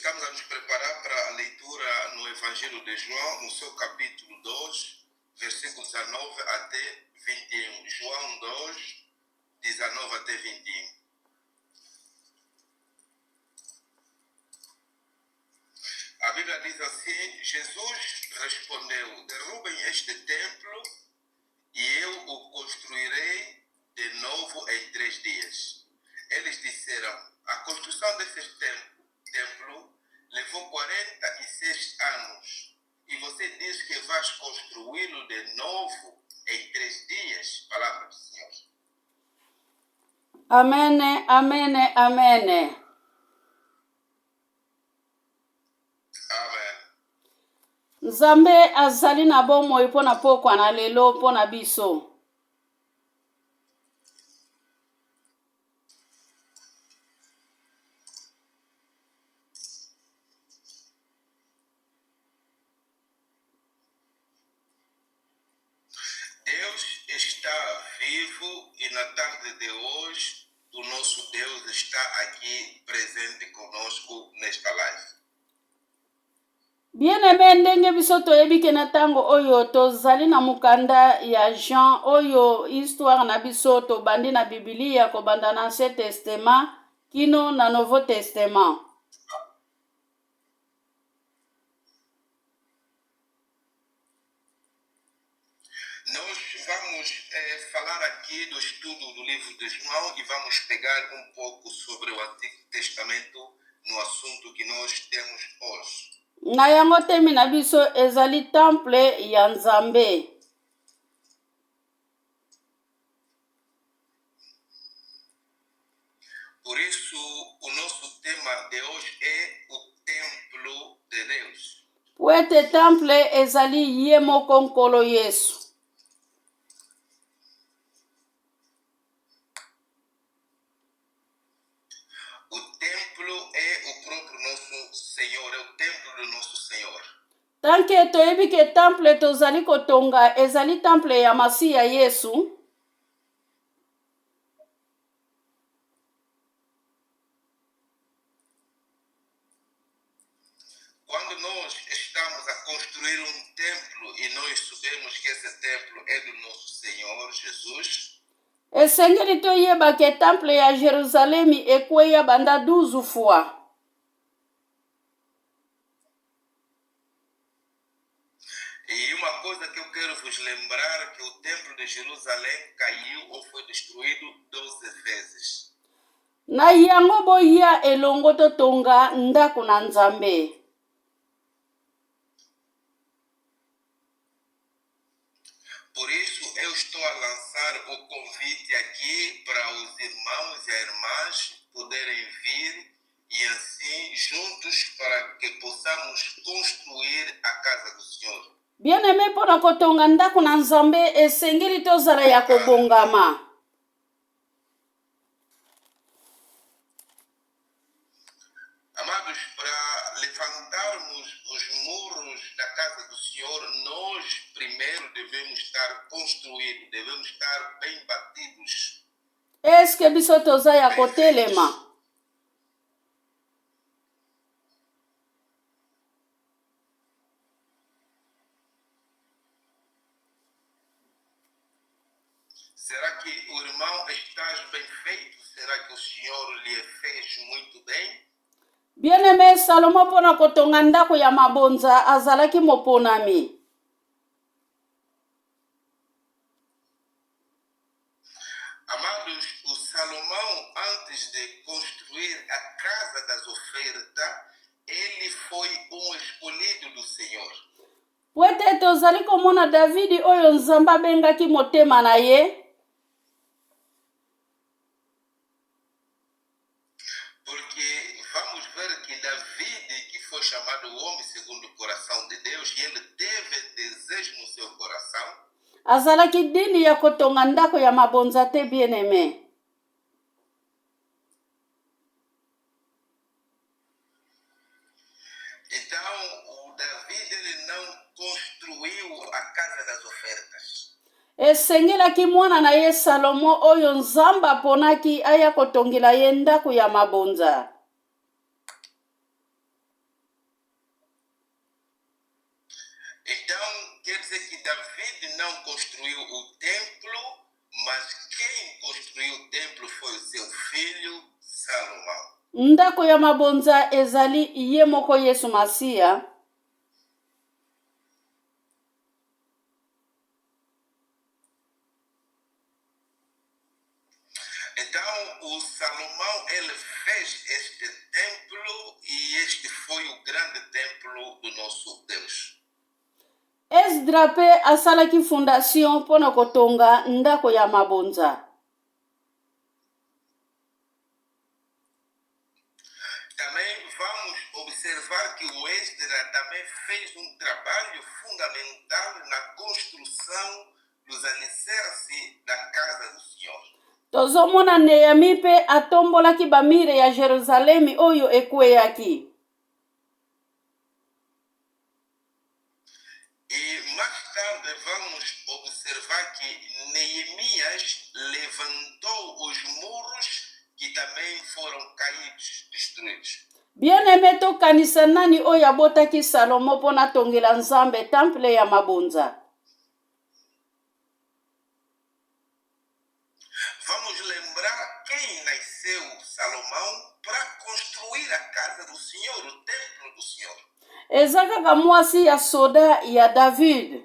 estamos a nos preparar para a leitura no Evangelho de João, no seu capítulo 2, versículo 19 até 21. João 2, 19 até 21. A Bíblia diz assim: Jesus respondeu: derrubem este templo e eu o construirei de novo em 3 dias. Eles disseram: a construção desse templo levou 46 anos e você diz que vais construí-lo de novo em 3 dias? Palavra do Senhor. Amém, amém, amém. Amen. Nzambe azali na bomoi mpona pokwana lelo mpona biso. Deus está vivo e na tarde de hoje o nosso Deus está aqui presente conosco nesta live. Bien-aimé, ndenge biso toyebi ke na ntango oyo tozali na mukanda ya Jean oyo histoire na biso tobandi na Biblia kobanda na Ancien Testament kino na Nouveau Testament. Nós vamos falar aqui do estudo do livro de João e vamos pegar um pouco sobre o Antigo Testamento no assunto que nós temos hoje. Na yango temi na biso ezali temple ya Nzambe. Por isso, o nosso tema de hoje é o templo de Deus. Po ete temple ezali ye moko nkolo Yesu. O templo é o próprio nosso Senhor, é o templo do nosso Senhor. Tanke toyebi ke temple tozali kotonga ezali temple ya Masiya Yesu. Quando nós estamos a construir um templo e nós sabemos que esse templo é do nosso Senhor Jesus, Esengeli toyeba ke temple ya Jerusalemi ekweya banda 12 fois. e uma coisa que eu quero vos lembrar que o templo de Jerusalém caiu ou foi destruído 12 vezes. Na yango boya elongo totonga ndako na Nzambe. Por isso eu estou a lançar o convite aqui para os irmãos e as irmãs poderem vir e assim juntos para que possamos construir a casa do Senhor. Bien-aimé, pona kotonga ndako na Nzambe esengeli tozala ya kobongama. Amados, para levantarmos os muros da casa do Senhor, nós primeiro devemos estar construídos, devemos estar bem batidos. Eske biso toza ya kotelema? Será que o irmão está bem feito? Será que o Senhor lhe fez muito bem? Bien-aimé, Salomo pona kotonga ndako ya mabonza azalaki moponami. Amados, o Salomão, antes de construir a casa das ofertas, ele foi um escolhido do Senhor. Po ete tozali komona Davidi oyo Nzambe abengaki motema na ye. Porque vamos ver que David, que foi chamado o homem segundo o coração de Deus, e ele teve desejo no seu coração. Azalaki dini ya kotonga ndako ya mabonza te, bien-aimé. Então, o David ele não construiu a casa das ofertas. Esengelaki mwana na ye Salomo oyo Nzambe aponaki aya kotongela ye ndako ya mabonza. construiu o templo, mas quem construiu o templo foi o seu filho Salomão. ndako ya mabonza ezali ye moko Yesu Masiya. Então, o Salomão, ele fez este templo e este foi o grande templo do nosso Deus. Esdra pe asalaki fondation mpona kotonga ndako ya mabonza. Também vamos observar que o Esdra também fez um trabalho fundamental na construção dos alicerces da casa do Senhor. Tozomona Nehemi pe atombolaki bamire ya Jerusalemi oyo ekweyaki. E mais tarde vamos observar que Neemias levantou os muros que também foram caídos, destruídos. Bien-aimé tokanisa nani oyo abotaki Salomo mpona tongela Nzambe temple ya mabonza. Vamos lembrar quem nasceu Salomão para construir a casa do Senhor, o templo do Senhor. Eza kaka mwasi ya soda ya David.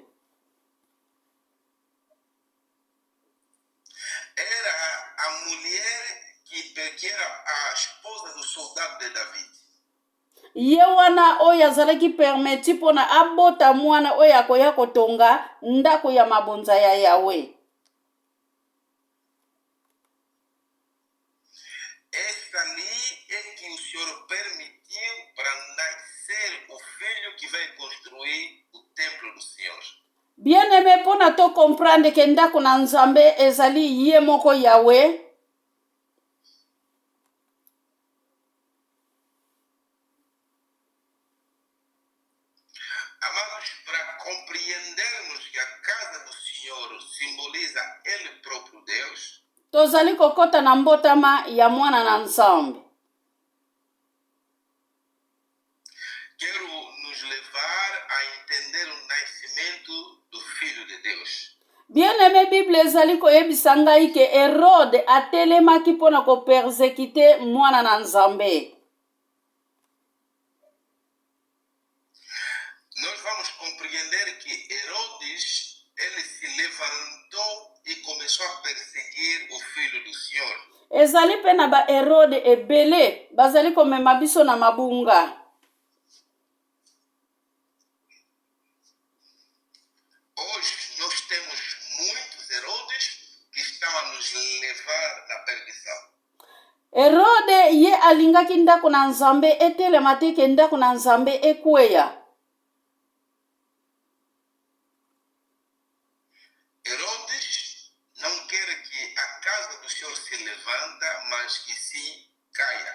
Era a mulher que era a esposa do soldado de David. Ye wana oyo azalaki permeti mpona abota mwana oyo akoya kotonga ndako ya mabonza ya Yahweh. Esta ali é que o Senhor permitiu para nascer o filho que vai construir o templo do Senhor. Bien-aimé mpona to comprendre ke ndako na Nzambe ezali ye moko Yahweh. Amados, para compreendermos que a casa do Senhor simboliza Ele próprio Deus, Tozali kokota na mbotama ya mwana na Nzambe. quero nos levar a entender o nascimento do Filho de Deus. Bien-aimé Bible ezali koyebisa ngai ke Herode atelemaki mpona kopersekite mwana na Nzambe. Nós vamos compreender que Herodes, ele se levantou e começou a perseguir o Filho do Senhor. Ezali pe na ba Herode ebele bazali komema biso na mabunga. Hoje nós temos muitos Herodes que estão a nos levar na perdição. Herode ye alingaki ndako na Nzambe etelema te ke ndako na Nzambe ekweya. Herodes não quer que a casa do Senhor se levanta, mas que se caia.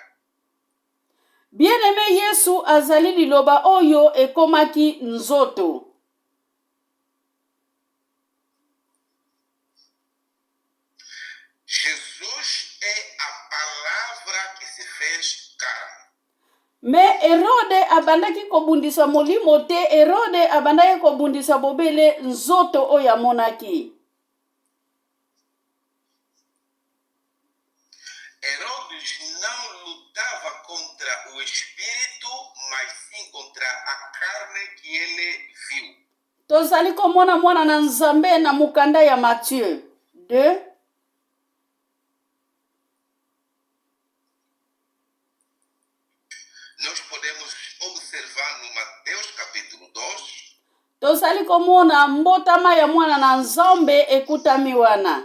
Bien-aimé Yesu azali liloba oyo ekomaki nzoto. Jesus é a palavra que se fez carne. Me Herode abandaki kobundisa molimo te, Herode abandaki kobundisa bobele nzoto oyo amonaki. Herodes não lutava contra o espírito, mas sim contra a carne que ele viu. Tozali komona mwana na Nzambe na mukanda ya Matthieu 2. Nós podemos observar no Mateus capítulo 2, Tozali komona mbotama ya mwana na Nzambe ekutami wana.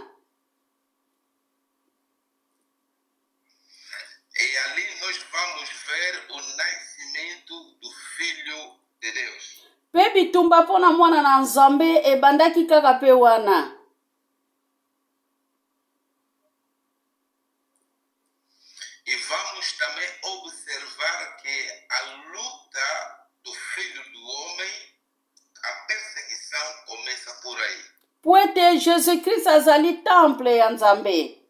e ali nós vamos ver o nascimento do Filho de Deus. Pe bitumba mpona mwana na Nzambe ebandaki kaka pe wana. E vamos também observar que a luta do Filho do Homem, a perseguição começa por aí. Po ete Jésus-Christ azali temple ya Nzambe.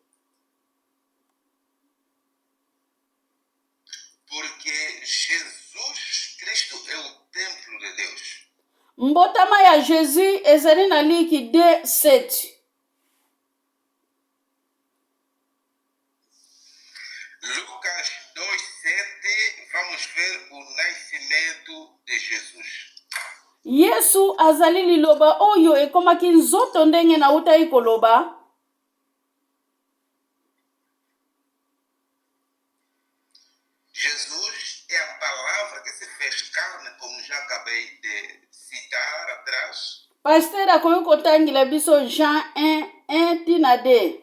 Porque Jesus Cristo é o templo de Deus. mbotama ya Jésus ezali na liki 2:7. Lucas 2:7, vamos ver o nascimento de Jesus. Yesu azali liloba oyo ekomaki nzoto ndenge nautai koloba. Jesus é a palavra que se fez carne, como já acabei de citar atrás. Pasteur akoki kotangila biso Jean 1:1 tina 2.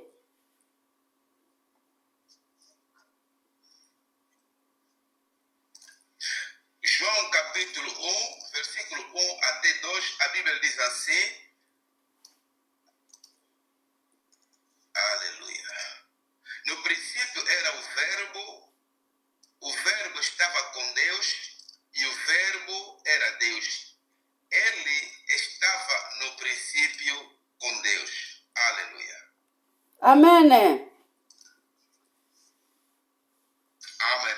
João capítulo 1, versículo 1 até 2, a Bíblia diz assim. Aleluia. No princípio era o verbo estava com Deus e o verbo era Deus. Ele estava no princípio com Deus. Aleluia. Amen. Amen.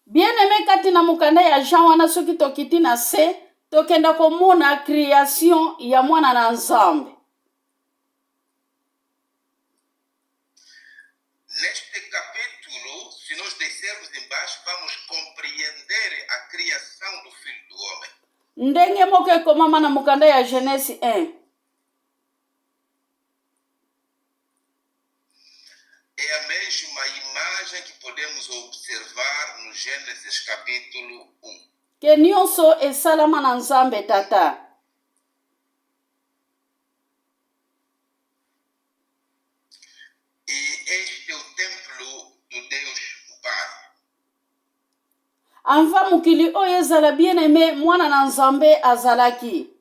Bien-aimé kati na mukanda ya Jean wana soki tokiti na se tokenda komona création ya mwana na Nzambe. Neste capítulo, se nós descermos embaixo, vamos compreender a criação do Filho do Homem. Ndenge moko ekomama na mukanda ya Genèse 1. É a mesma imagem que podemos observar no Gênesis capítulo 1. Ke nyonso esalama na Nzambe tata. E este é o templo do Deus o Pai. Anva mukili oyo ezala bien-aimé mwana na Nzambe azalaki.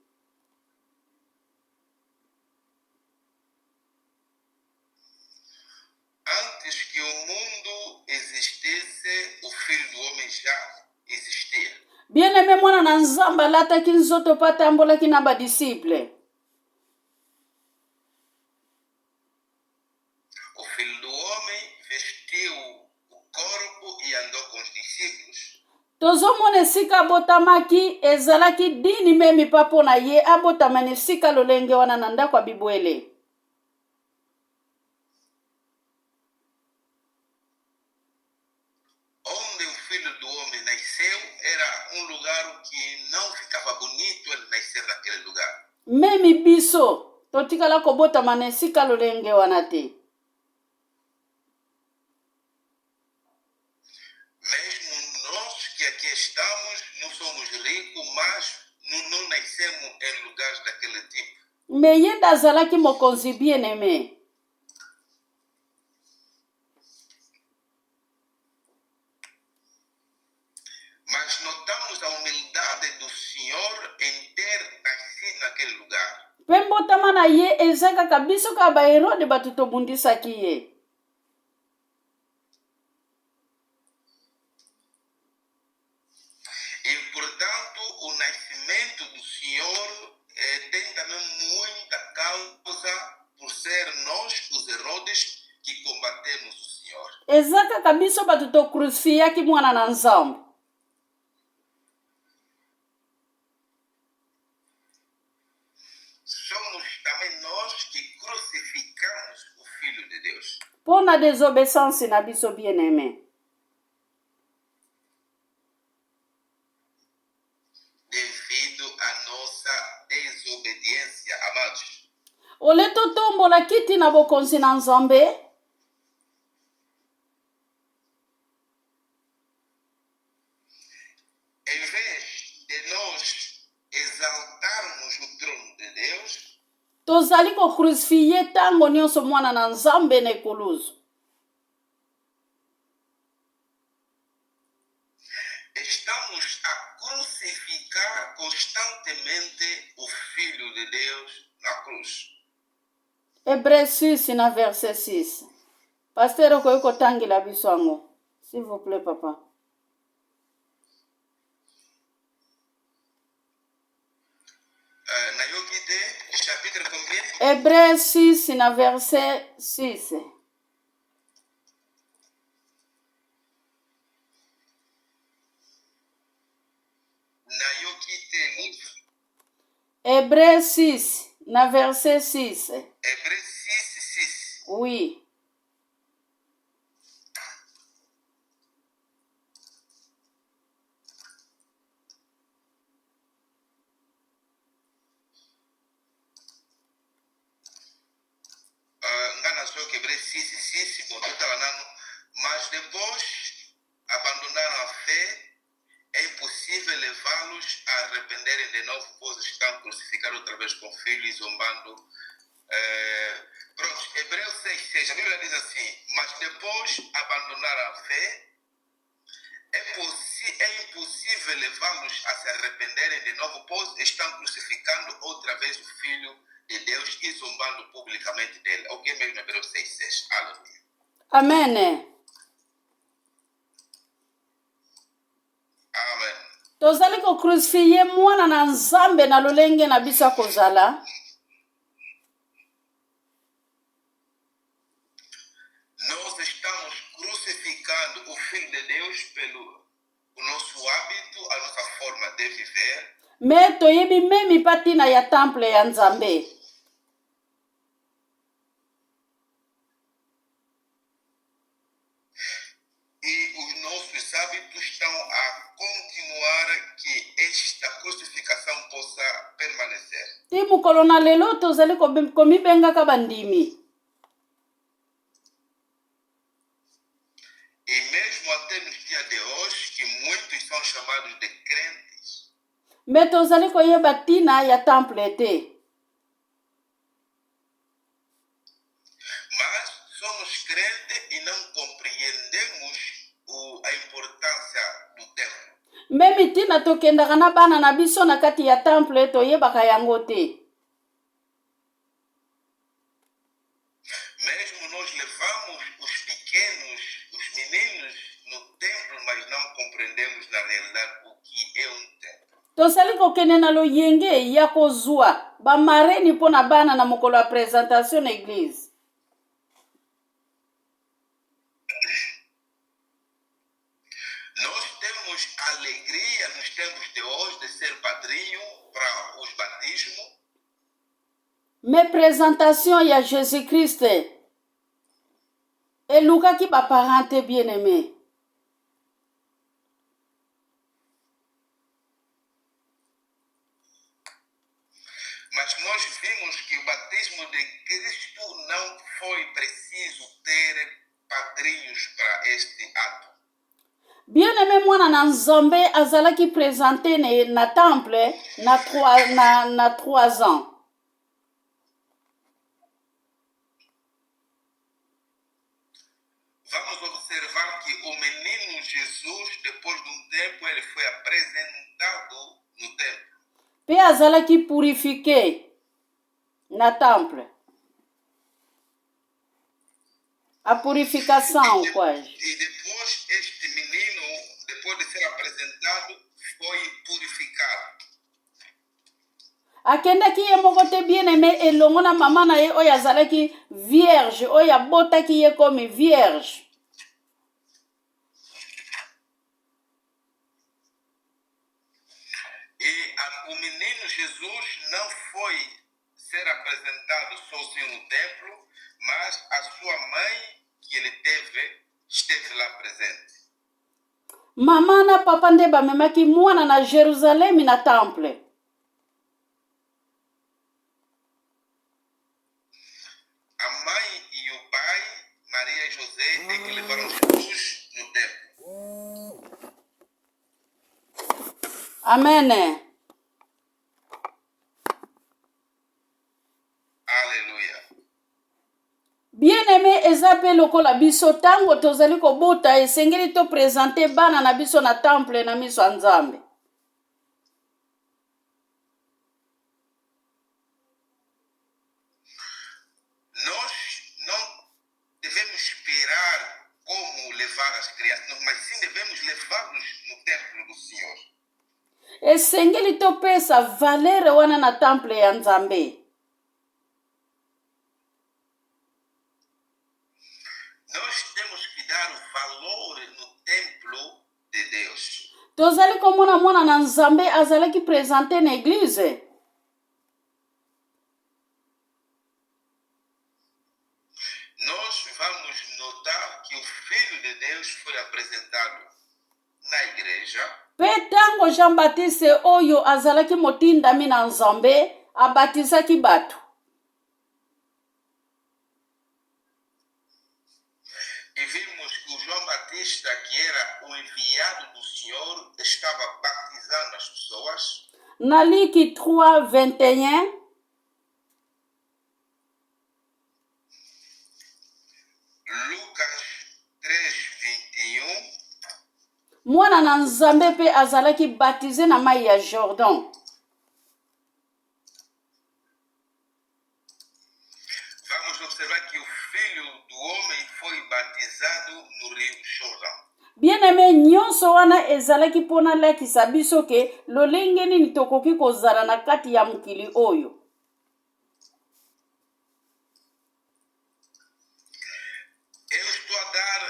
Antes que o mundo existisse, o Filho do Homem já existia. Bien-aimé mwana na Nzambe alataki nzoto pa atambolaki na badisiple. O Filho do Homem vestiu o corpo e andou com os discípulos. Tozomona esika abotamaki ezalaki dini memi pa mpo na ye abotama na esika lolenge wana na ndako ya bibwele. Onde o Filho do Homem nasceu era lugar que não ficava bonito ele nascer naquele lugar. Memi biso totikala kobotama na esika lolenge wana te. Mesmo nós que aqui estamos, não somos ricos, mas não nascemos em lugares daquele tipo. Me yenda azalaki mokonzi bien-aimé. Mas notamos a humildade do Senhor em ter nascido naquele lugar. Mpe mbotama na ye eza kaka biso ka baherode bato tobundisaki ye. E, portanto, o nascimento do Senhor tem também muita causa por ser nós, os Herodes, que combatemos o Senhor. Eza kaka biso bato tokrucifiaki mwana na Nzambe. Somos também nós que crucificamos o Filho de Deus. Mpo na désobéissance na biso bien-aimé. Devido à nossa desobediência, amados. Ole totombola kiti na bokonzi na Nzambe. Em vez de nós exaltarmos o trono de Deus, tozali kokrucifie ntango nyonso mwana na Nzambe na ekuluzu. estamos a crucificar constantemente o Filho de Deus na cruz. Hébreux 6 na verset 6. Pasteur okoki kotangela biso yango. S'il vous plaît, papa. Nayoki te, chapitre combien? Hébreux 6 na verset 6. Nayoki te livre Hébreux 6, na verset 6. Hébreux 6, 6. Oui. Ngana soki Hébreux 6, 6, bon, totala nano. Mas depois abandonaram a fé, é impossível levá-los a arrependerem de novo, pois estão crucificados outra vez com filho e zombando. Pronto, Hebreus 6, a Bíblia diz assim: mas depois abandonaram a fé, é impossível levá-los a se arrependerem de novo, pois estão crucificando outra vez o Filho de Deus e zombando publicamente dele. O que é mesmo Hebreus 6. Aleluia. Amen. Amen. Tozali kocrucifie mwana na nzambe na lolenge na biso kozala. Nós estamos crucificando o Filho de Deus pelo o nosso hábito, a nossa forma de viver. Me toyebi memi patina ya temple ya nzambe. E os nossos hábitos estão a continuar que esta crucificação possa permanecer. Ti mukolo na lelo tozali komibengaka bandimi. E mesmo até nos dias de hoje, que muitos são chamados de crentes, Me tozali koyeba tina ya temple te. mas somos crentes e não compreendemos a importância do templo. Memi tina tokendaka na bana na biso na kati ya temple toyebaka yango te. Mesmo nós levamos os pequenos, os meninos no templo, mas não compreendemos na realidade o que é um templo. Tozali kokende na loyenge ya kozwa bamareni mpo na bana na mokolo ya présentation na église. Nós temos alegria nos tempos de hoje de ser padrinho para os batismos. Me présentation ya Jésus-Christ elukaki baparente bien-aimé. Mas nós vimos que o batismo de Cristo não foi preciso ter padrinhos para este ato. Bien-aimé mwana na nzambe azalaki présenté na temple na 3 ans. Vamos observar que o menino Jesus, depois de um tempo, ele foi apresentado no templo. Pe azalaki purifié na temple. A purificação, quase. E depois este menino, depois de ser apresentado, foi purificado. Akendaki ye moko te bien-aimé elongo na mama na ye oyo azalaki vierge oyo abotaki ye comme vierge. E o menino Jesus não foi ser apresentado sozinho no templo, mas a sua mãe que ele teve esteve lá presente. Mama na papa nde bamemaki mwana na Jerusalemi na temple. A mãe e o pai, Maria e José, é que levaram Jesus no templo. Amen. Aleluia. Bien-aimé eza pe lokola biso tango tozali kobota esengeli to présenter bana na biso na temple na miso ya Nzambe. Nós não devemos esperar como levar as crianças, mas sim devemos levá-los no templo do Senhor. Esengeli to pesa valere wana na temple ya Nzambe. Nós temos que dar valor no templo de Deus. Tozali komona mwana na Nzambe azalaki présenter na église. de Deus foi apresentado na igreja, mpe ntango Jean Baptiste oyo azalaki motindami na Nzambe abatizaki bato. e vimos que o João Batista, que era o enviado do Senhor, estava batizando as pessoas. Na Luc 3:21, Lucas 3:21, mwana na Nzambe mpe azalaki batize na mai ya Jordan. vamos observar que o Filho do Homem foi batizado no Rio Jordão. Bien-aimé, nyonso wana ezalaki mpona lakisa biso ke lolenge nini tokoki kozala na kati ya mokili oyo. Eu estou a dar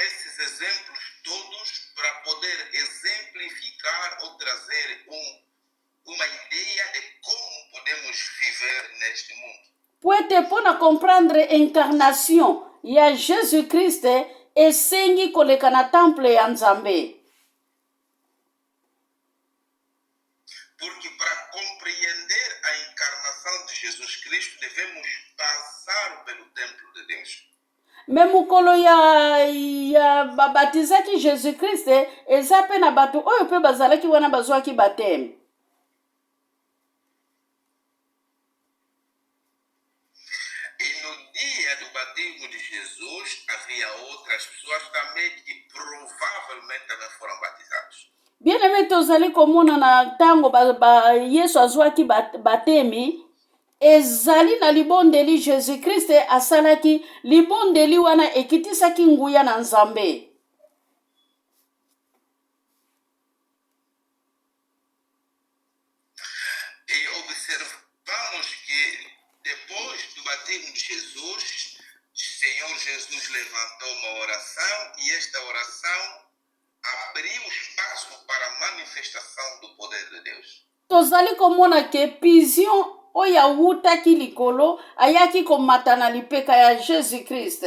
esses exemplos todos para poder exemplificar ou trazer uma ideia de como podemos viver neste mundo. Po ete mpona comprendre incarnation ya Jésus-Christ esengi koleka na temple ya Nzambe. Porque para compreender a encarnação de Jesus Cristo, devemos passar pelo templo de Deus. Me mokolo ya babatizaki Jésus-Christ eza mpe na bato oyo mpe bazalaki wana bazwaki bateme. E no dia do batismo de Jesus, havia outras pessoas também que provavelmente também foram batizados. Bien-aimé, tozali komona na ntango Yesu azwaki batemi, ezali na libondeli Jésus-Christ asalaki libondeli wana ekitisaki nguya na Nzambe. E observamos que depois do batismo de Jesus, o Senhor Jesus levantou uma oração e esta oração abriu espaço para a manifestação do poder de Deus. Tozali komona ke pizion oyo awutaki likolo ayaki komata na lipeka ya Jésus-Christ.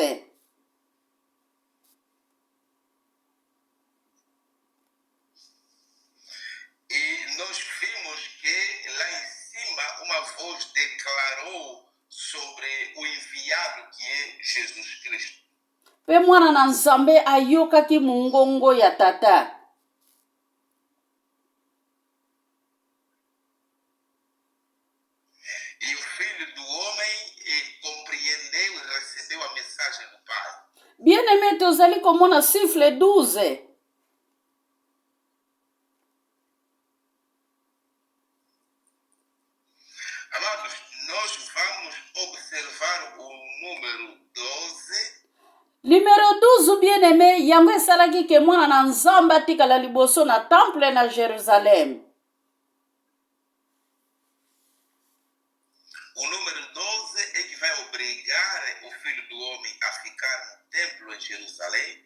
E nós vimos que lá em cima uma voz declarou sobre o enviado que é Jesus Cristo. Mpe mwana na Nzambe ayokaki mongongo ya tata. E o Filho do Homem compreendeu e recebeu a mensagem do Pai. Bien-aimé, tozali komona Siffle 12. Amados, nós vamos observar o número 12. Numéro 12, bien-aimé, yango esalaki ke mwana na Nzambe atikala liboso na temple na Jérusalem. O número 12 é que vai obrigar o Filho do Homem a ficar no templo em Jerusalém.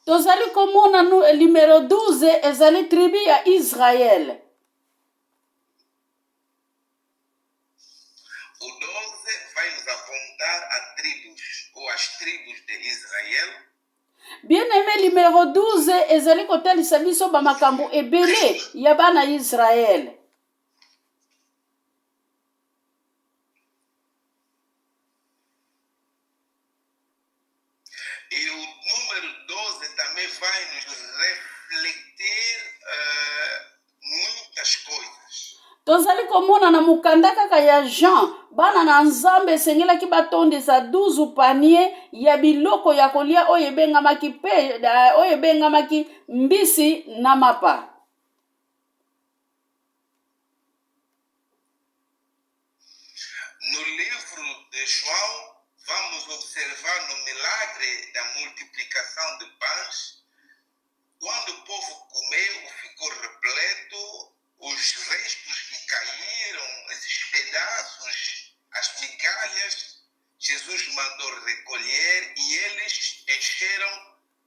Tozali komona numéro 12 ezali tribu ya Israel. O 12 vai nos apontar a tribos ou as tribos de Israel. Bien-aimé, numéro 12 ezali kotalisa biso bamakambo ebele ya bana Israel. E o número 12 também vai nos refletir muitas coisas. Tozali komona na mukanda kaka ya Jean, bana na Nzambe esengelaki batondisa 12 panier ya biloko ya kolia oyo ebengamaki mbisi na mapa. No livro de João, vamos observar no milagre da multiplicação de pães. Quando o povo comeu, ficou repleto, os restos que caíram, esses pedaços, as migalhas, Jesus mandou recolher e eles encheram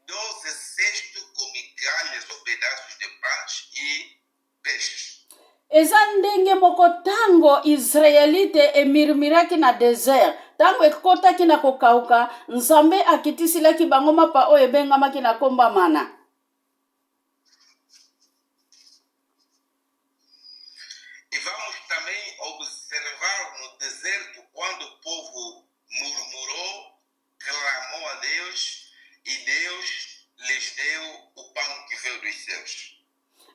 12 cestos com migalhas ou pedaços de pães e peixes. Eza ndenge moko tango Israelite emirmiraki na desert. tango ekotaki na kokauka nzambe akitisilaki bango mapa oyo ebengamaki na komba mana. E vamos também observar no deserto quando o povo murmurou, clamou a Deus e Deus lhes deu o pão que veio dos céus.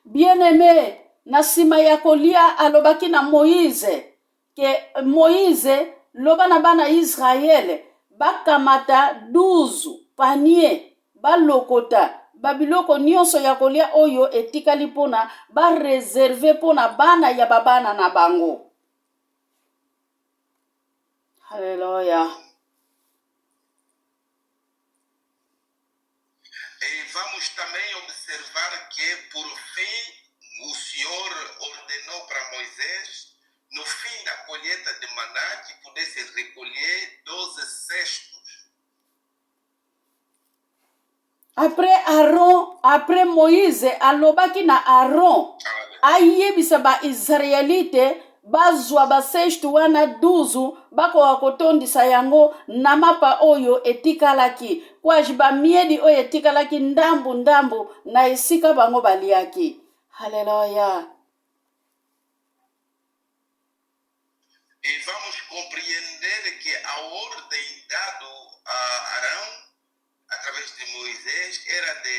Bien-aimé, na nsima ya kolia alobaki na Moïse ke Moïse loba na bana Israele bakamata 12 panier balokota babiloko nyonso ya kolia oyo etikali mpona bareserve mpona bana ya babana na bango. Haleluya. E vamos também observar que, por fim, o Senhor ordenou para Moisés, no fim da colheita de maná, que pudesse recolher 12 cestos. Après Moïse alobaki na Aaron ayebisa ba Israelite bazwa basestu wana 12 bakoka kotondisa yango na mapa oyo etikalaki kwaji bamiedi oyo etikalaki ndambu na esika bango baliaki. Haleluya. E vamos compreender que a ordem dada a Arão, através de Moisés, era de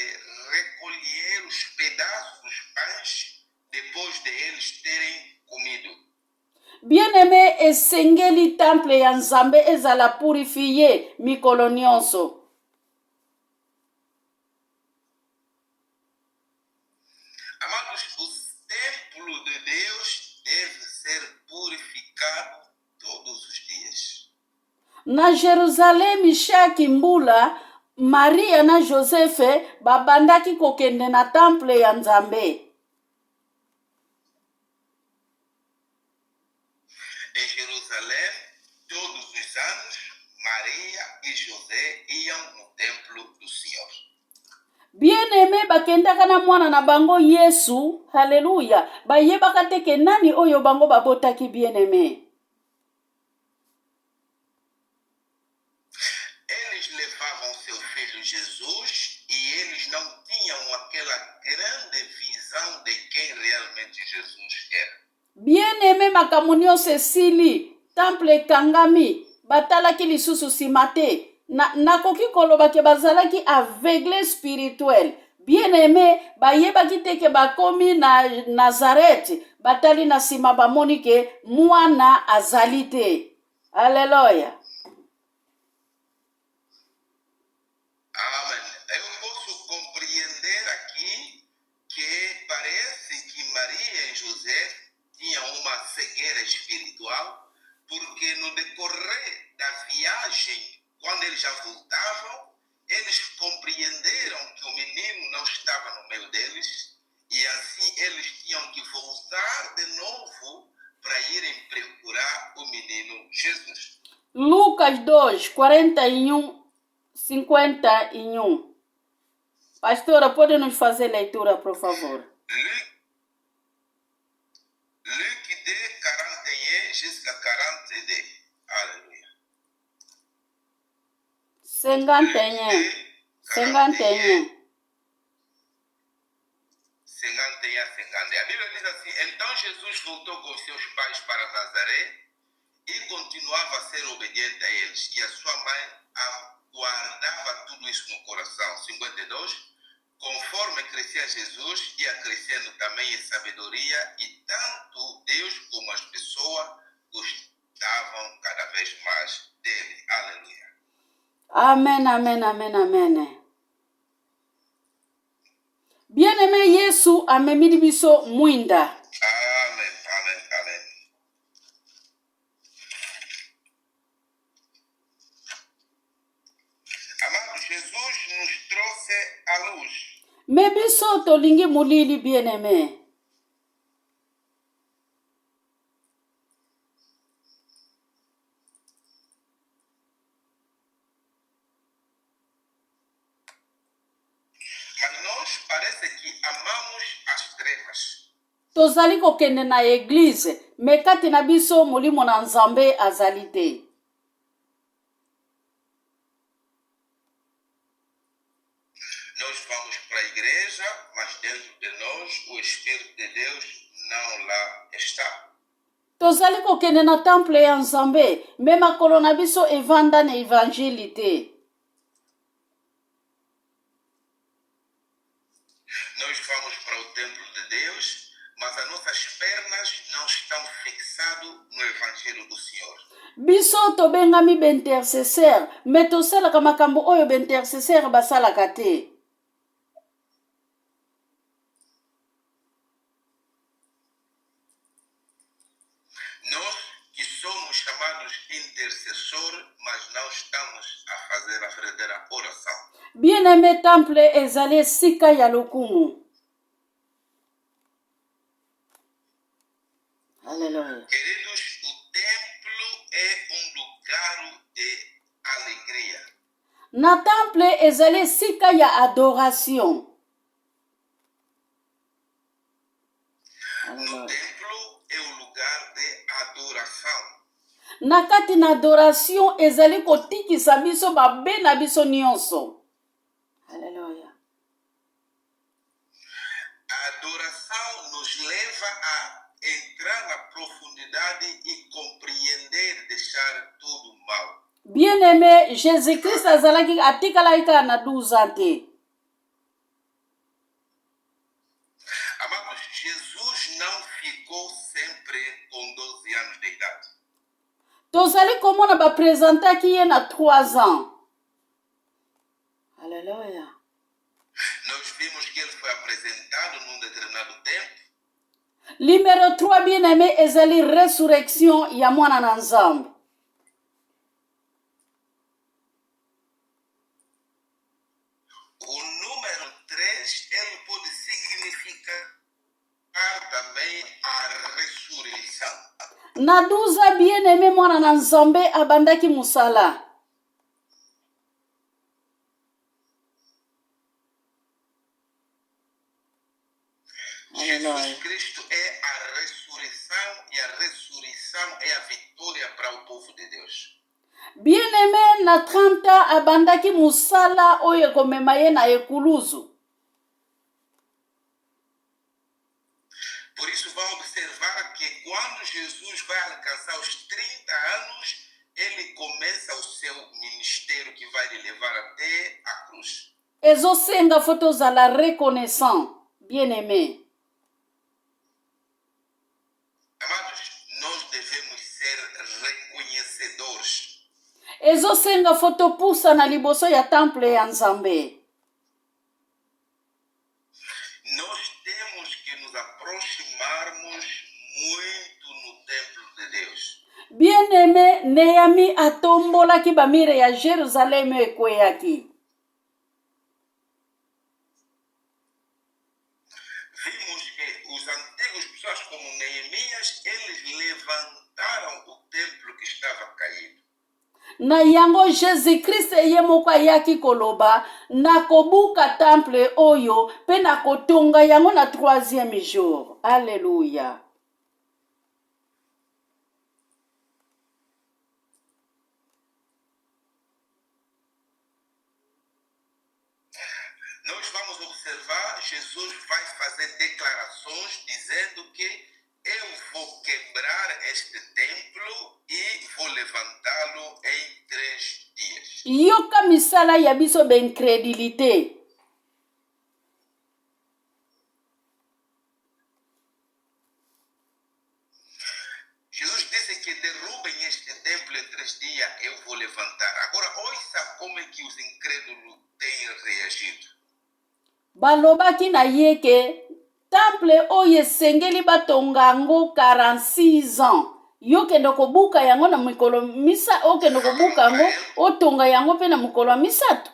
recolher os pedaços dos pães depois de eles terem comido. Bien-aimé, esengeli temple ya Nzambe ezala purifiye mikolo nyonso. Amados, o templo de Deus deve ser purificado todos os dias. Na Jerusalem shaki mbula Maria na Josefe babandaki kokende na temple ya Nzambe. Em Jerusalém, todos os anos, Maria e José iam no templo do Senhor. Bien-aimé bakendaka na mwana na bango Yesu, haleluya, bayebaka teke nani oyo bango babotaki bien-aimé. Eles levavam seu filho Jesus e eles não tinham aquela grande visão de quem realmente Jesus era. Bien-aimé makambo nyonso esili, temple ekangami, batalaki lisusu nsima te. Nakoki koloba ke bazalaki aveugle spirituel. Bien-aimé bayebaki te ke bakomi na Nazareth, batali na nsima bamoni ke mwana azali te. Haleluya. Amém. Eu posso compreender aqui que parece que Maria e José tinham uma cegueira espiritual, porque no decorrer da viagem, quando eles já voltavam, eles compreenderam que o menino não estava no meio deles, e assim eles tinham que voltar de novo para irem procurar o menino Jesus. Lucas 2, 41, 51. Pastora, pode nos fazer leitura, por favor? Luc 2, 41 jusqu'à 42. Alléluia. 51. 51. 51. A Bíblia diz assim: então Jesus voltou com seus pais para Nazaré e continuava a ser obediente a eles. E a sua mãe guardava tudo isso no coração. 52. Conforme crescia Jesus, ia crescendo também em sabedoria, e tanto Deus como as pessoas gostavam cada vez mais dele. Aleluia. Amen, amen, amen, amen. Bien-aimé Yesu amemidi biso mwinda. Amém, amém, amém. Amado, Jesus nos trouxe a luz. Me biso tolingi mulili bien-aimé. Mas nós parece que amamos as trevas. Tozali kokende na église, me kati na biso molimo na Nzambe azali te. Nós vamos para a igreja, mas dentro de nós o Espírito de Deus não lá está. tozali kokende na temple ya nzambe me makolo na biso evanda na evangeli te. Nós vamos para o templo de Deus, mas as nossas pernas não estão fixadas no Evangelho do Senhor. Biso tobengami baintercesseur me tosalaka makambo oyo baintercesseur basalaka te. Nós que somos chamados intercessores, mas não estamos a fazer a verdadeira oração. Bien-aimé, temple ezali esika ya lokumu. Alléluia. Queridos, o templo é um lugar de alegria. Na temple ezali esika ya adoration. No templo é um lugar de adoração. Na kati na adoration ezali kotikisa biso babe na biso nyonso. Alléluia. A adoração nos leva a entrar na profundidade e compreender, deixar tudo mal. Bien-aimé, Jésus-Christ azalaki atikalaki kaka na 12 ans te. Amados, Jesus não ficou sempre com 12 anos de idade. Tozali komona baprezentaki ye na 3 ans. Alléluia. Nós vimos que ele foi apresentado num determinado tempo. Numéro 3, bien-aimé, ezali résurrection ya mwana na nzambe. O número 3, ele pode significar também a ressurreição. Na 12 bien-aimé, mwana na nzambe abandaki musala. Jesus Cristo é a ressurreição e a ressurreição é a vitória para o povo de Deus. Bien-aimé, na 30 ans abandaki musala oyo ekomema ye na ekuluzu. Por isso, vamos observar que quando Jesus vai alcançar os 30 anos, ele começa o seu ministério que vai lhe levar até a cruz. Ezosenga fo tozala reconnaissant, bien-aimé. Amados, nós devemos ser reconhecedores. Ezosenga fo topusa na liboso ya temple ya nzambe. Nós temos que nos aproximarmos muito no templo de Deus. Bien-aimé, Nehemi atombolaki bamire ya Jerusalem ekweyaki. Vimos que os antigos pessoas como Neemias, eles levantaram o templo que estava caído. Na yango Jésus-Christ ye moko ayaki koloba na kobuka temple oyo pe na kotonga yango na 3e jour. Alléluia. Nós vamos observar, Jesus vai fazer declarações dizendo que eu vou quebrar este templo e vou levantá-lo em 3 dias. Yoka misala ya biso b'incrédulité. Jesus disse que derrubem este templo em 3 dias, eu vou levantar. Agora, ouça como é que os incrédulos têm reagido. Balobaki na ye ke temple oyo esengeli batonga yango 46 ans. Yokende kobuka yango na mikolo misa, okende kobuka yango otonga yango pe na mikolo misato.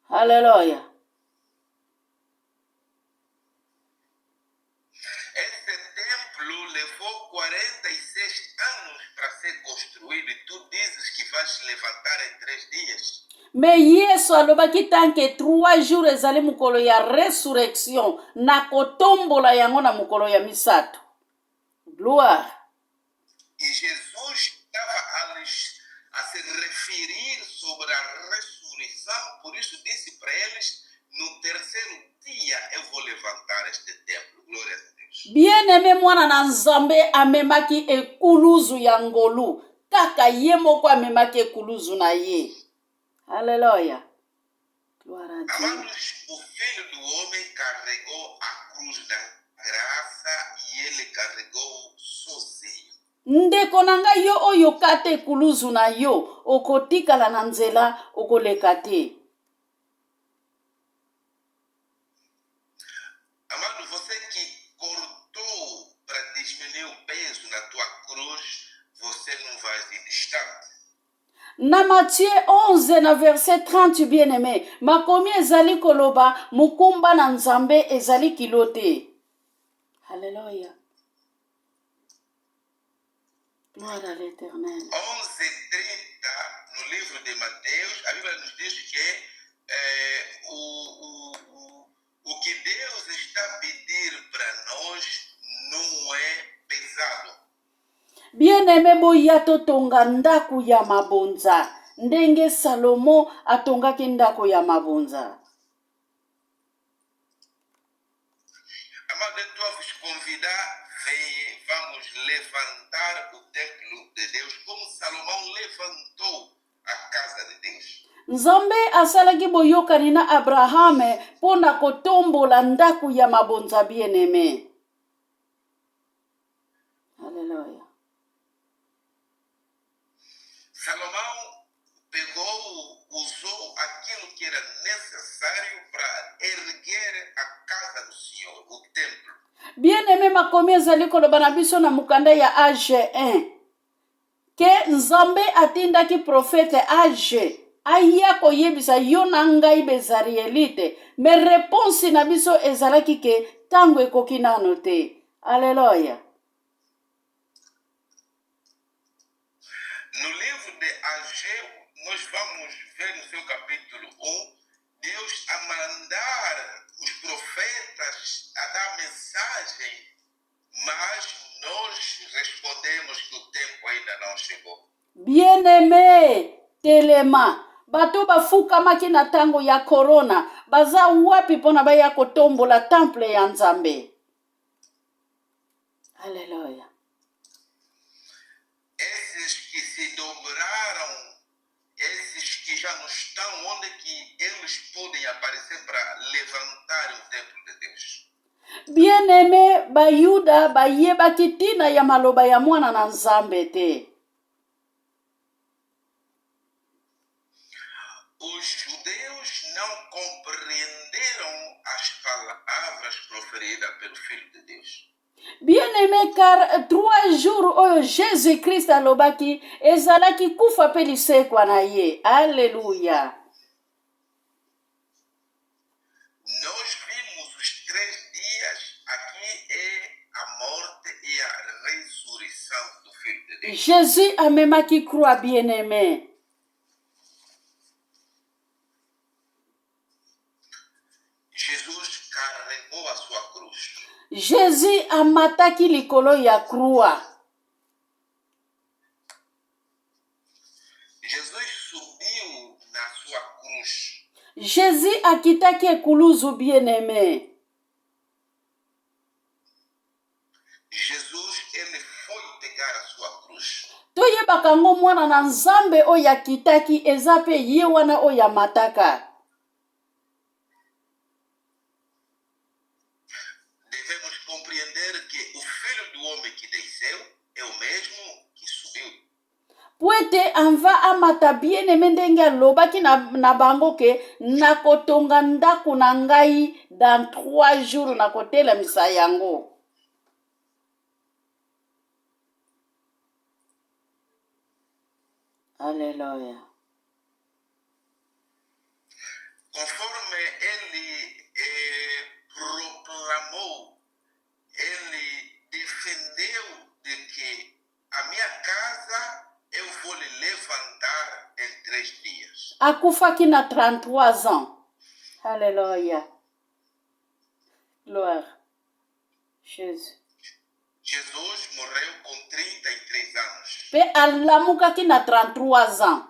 Alléluia. Esse templo levou 46 anos para ser construído e tu dizes que vai se levantar em 3 dias. Me Yesu alobaki tanke 3 jours ezali mukolo ya resurrection na kotombola yango na mukolo ya misato. Gloire. E Jesus estava a se referir sobre a ressurreição, por isso disse para eles, no terceiro dia eu vou levantar este templo. Glória a Deus. bien-aimé mwana na nzambe amemaki ekuluzu ya ngolu kaka ye moko amemaki ekuluzu na ye. Alléluia. Gloire à Dieu. Amados, o Filho do Homem carregou a cruz da graça e ele carregou sozinho. Ndeko na ngai yo oyo kata ekuluzu na yo okotikala na nzela okoleka te. Amado, você que cortou para diminuir o peso na tua cruz, você não vai ser distante. Na Matthieu 11 na verset 30 bien-aimé makomi ezali koloba mukumba na nzambe ezali kilo te. Alléluia. Gloire à l'Éternel. 11:30 no livro de Mateus, a Bíblia nos diz que o que Deus está a pedir para nós não é pesado. Bien-aimé boya totonga ndako ya mabonza ndenge Salomo atongaki ndako ya mabonza. Amado, eu estou a vos convidar, venha, vamos levantar o templo de Deus como Salomão levantou a casa de Deus. Nzambe asalaki boyokani na Abrahame pona kotombola ndako ya mabonza bien-aimé. Alléluia. Salomão usou aquilo que era necessário para erguer a casa do Senhor, o templo. Bien-aimé makomi ezali koloba na biso na mukanda ya Age 1 ke nzambe atindaki profete Age aya koyebisa yo na ngai bezarielite me réponse na biso ezalaki ke tango ekoki nano te. Alléluia. No livro de Ageu, nós vamos ver no seu capítulo 1, Deus a mandar os profetas a dar mensagem, mas nós respondemos que o tempo ainda não chegou. Bien-aimé telema bato bafukamaki na tango ya corona baza wapi pona baya kotombola temple ya nzambe. Alléluia. Esses que se dobraram, esses que já não estão, onde que eles podem aparecer para levantar o templo de Deus? Bien-aimé bayuda bayebaki tina ya maloba ya mwana na nzambe te. Os judeus não compreenderam as palavras proferidas pelo Filho de Deus. Bien-aimé car 3 jours oyo Jésus-Christ alobaki ezalaki kufa pe lisekwa na ye. Alléluia. Nós vimos os 3 dias, aqui é a morte e a ressurreição do Filho de Deus. Jésus amemaki croix bien-aimé. Jesus carregou a sua cruz. Jésus amataki likolo ya croix. Jesus subiu na sua cruz. Jésus akitaki ekuluzu bien-aimé. Jesus, ele foi pegar a sua cruz. Toyebaka ngo mwana na nzambe oyo akitaki eza pe ye wana oyo amataka. Devemos compreender que o Filho do Homem que desceu é o mesmo que subiu. Po ete anva amata bien-aimé ndenge alobaki na bango ke nakotonga ndako na ngai dans 3 jours nakotelemisa yango. Alléluia. Conforme ele proclamou, ele defendeu de que a minha casa eu vou lhe levantar em 3 dias. Akufaki na 33 ans. Alléluia. Gloire. Jésus. Jesus morreu com 33 anos. mpe alamukaki na 33 ans.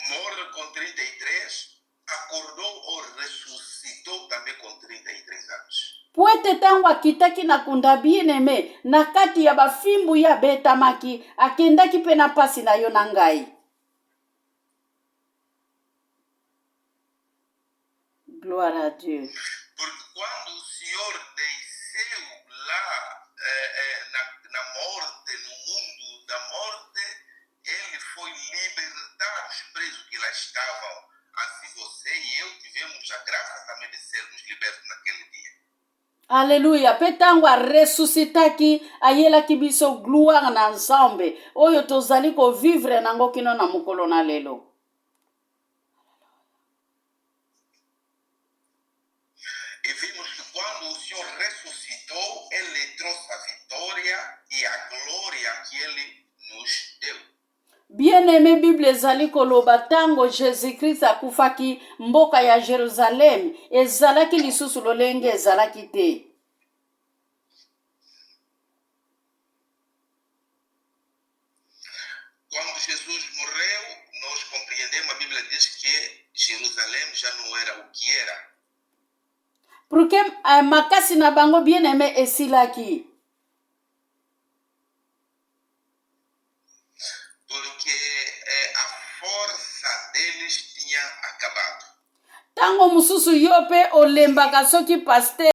Morre com 33, acordou ou ressuscitou também com 33 anos. Po ete ntango akitaki na kunda bien-aime na kati ya bafimbu ye abetamaki akendaki mpe na mpasi na yo na ngai. Glória a Deus. Porque quando o Senhor desceu lá na morte, no mundo da morte, Ele foi libertar os presos que lá estavam. Assim você e eu tivemos a graça também de sermos libertos naquele dia. Aleluya. Mpe ntango aresusitaki ayelaki biso gloire na nzambe oyo tozali kovivre nango kino na mokolo na lelo. E vimos que quando o Senhor ressuscitou, Ele trouxe a vitória e a glória que Ele nos deu. Bien-aimé, Bible ezali koloba tango Jésus-Christ akufaki mboka ya Jerusalem ezalaki lisusu lolenge ezalaki te. Quando Jesus morreu, nós compreendemos, a Bíblia diz que Jerusalém já não era o que era. Porque makasi na bango bien-aimé esilaki. Porque a força deles tinha acabado. Tango mususu yo pe olembaka soki pasteur